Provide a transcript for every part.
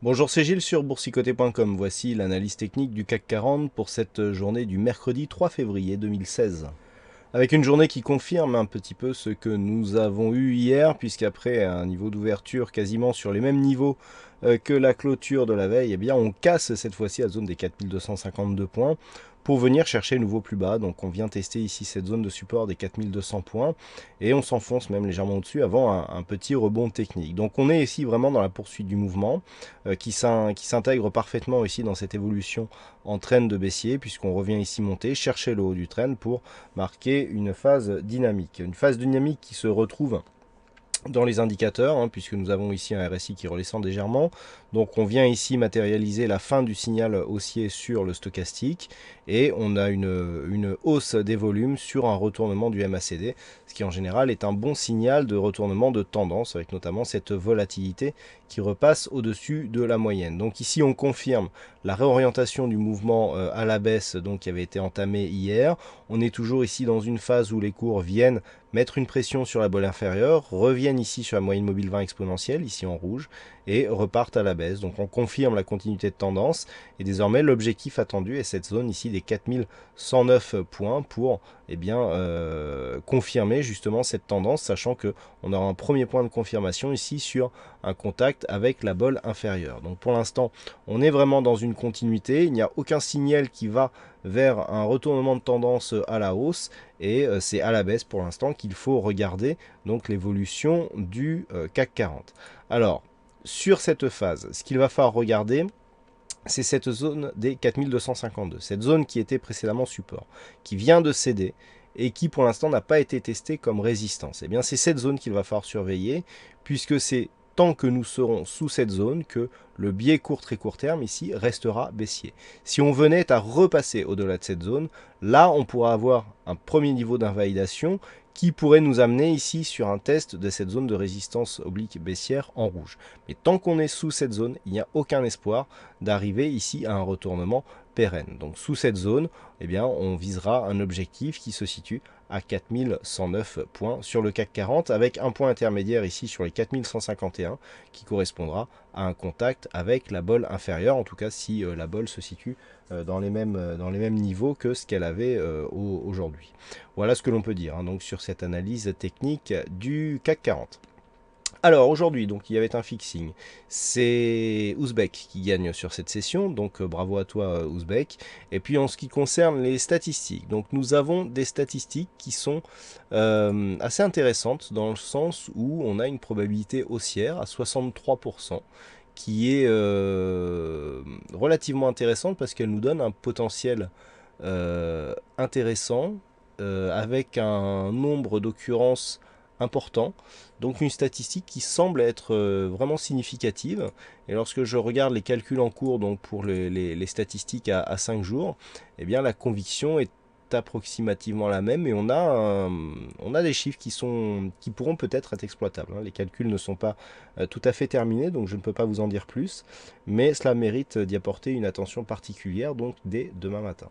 Bonjour, c'est Gilles sur boursicoté.com. Voici l'analyse technique du CAC 40 pour cette journée du mercredi 3 février 2016. Avec une journée qui confirme un petit peu ce que nous avons eu hier, puisqu'après un niveau d'ouverture quasiment sur les mêmes niveaux que la clôture de la veille, eh bien on casse cette fois-ci la zone des 4252 points pour venir chercher nouveau plus bas. Donc on vient tester ici cette zone de support des 4200 points et on s'enfonce même légèrement au-dessus avant un petit rebond technique. Donc on est ici vraiment dans la poursuite du mouvement qui s'intègre parfaitement ici dans cette évolution en trend de baissier, puisqu'on revient ici monter, chercher le haut du trend pour marquer une phase dynamique. Une phase dynamique qui se retrouve dans les indicateurs, puisque nous avons ici un RSI qui redescend légèrement. Donc on vient ici matérialiser la fin du signal haussier sur le stochastique et on a une hausse des volumes sur un retournement du MACD, ce qui en général est un bon signal de retournement de tendance, avec notamment cette volatilité qui repasse au-dessus de la moyenne. Donc ici on confirme la réorientation du mouvement à la baisse donc, qui avait été entamé hier. On est toujours ici dans une phase où les cours viennent mettre une pression sur la bolle inférieure, reviennent ici sur la moyenne mobile 20 exponentielle, ici en rouge, et repartent à la baisse. Donc on confirme la continuité de tendance, et désormais l'objectif attendu est cette zone ici des 4109 points pour confirmer justement cette tendance, sachant qu'on aura un premier point de confirmation ici sur un contact avec la bolle inférieure. Donc pour l'instant, on est vraiment dans une continuité, il n'y a aucun signal qui va vers un retournement de tendance à la hausse, et c'est à la baisse pour l'instant qu'il faut regarder donc l'évolution du CAC 40. Alors, sur cette phase, ce qu'il va falloir regarder, c'est cette zone des 4252, cette zone qui était précédemment support, qui vient de céder et qui pour l'instant n'a pas été testée comme résistance. Et bien c'est cette zone qu'il va falloir surveiller, puisque c'est tant que nous serons sous cette zone que le biais très court terme ici restera baissier. Si on venait à repasser au-delà de cette zone, là on pourra avoir un premier niveau d'invalidation qui pourrait nous amener ici sur un test de cette zone de résistance oblique baissière en rouge. Mais tant qu'on est sous cette zone, il n'y a aucun espoir d'arriver ici à un retournement pérenne. Donc sous cette zone, eh bien, on visera un objectif qui se situe à 4109 points sur le CAC 40, avec un point intermédiaire ici sur les 4151 qui correspondra à un contact avec la bolle inférieure, en tout cas si la bolle se situe dans les mêmes niveaux que ce qu'elle avait aujourd'hui. Voilà ce que l'on peut dire donc sur cette analyse technique du CAC 40. Alors aujourd'hui, donc il y avait un fixing, c'est Ouzbek qui gagne sur cette session, donc bravo à toi Ouzbek. Et puis en ce qui concerne les statistiques, donc nous avons des statistiques qui sont assez intéressantes dans le sens où on a une probabilité haussière à 63%, qui est relativement intéressante parce qu'elle nous donne un potentiel intéressant avec un nombre d'occurrences important, donc une statistique qui semble être vraiment significative. Et lorsque je regarde les calculs en cours donc pour les statistiques à 5 jours, eh bien la conviction est approximativement la même, et on a des chiffres qui pourront peut-être être exploitables. Les calculs ne sont pas tout à fait terminés, donc je ne peux pas vous en dire plus, mais cela mérite d'y apporter une attention particulière donc dès demain matin.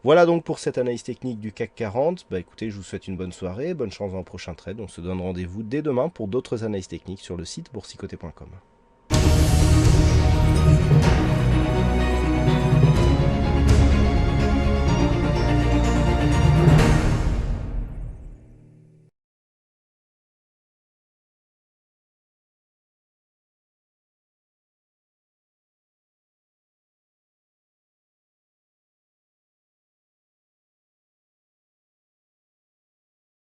Voilà donc pour cette analyse technique du CAC 40. Écoutez, je vous souhaite une bonne soirée, bonne chance dans le prochain trade. On se donne rendez-vous dès demain pour d'autres analyses techniques sur le site boursicoté.com.